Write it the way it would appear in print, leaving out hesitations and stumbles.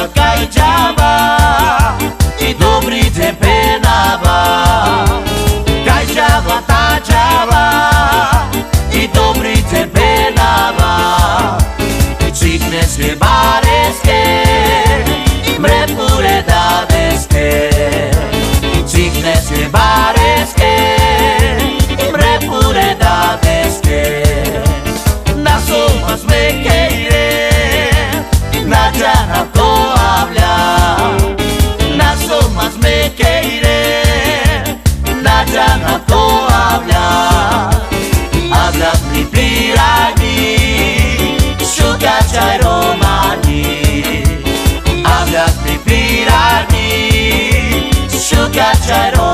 Kajava i dobrite penava Kajava tajava i dobrite penava Cikne se bareske mre pure dadeske Cikne se bareske mre pure dadeske Naso mas me keire na jana ko habla Naso mas me keire na jana ko habla Hablas mi pirani shuka chai romani Hablas mi pirani shuka chai romani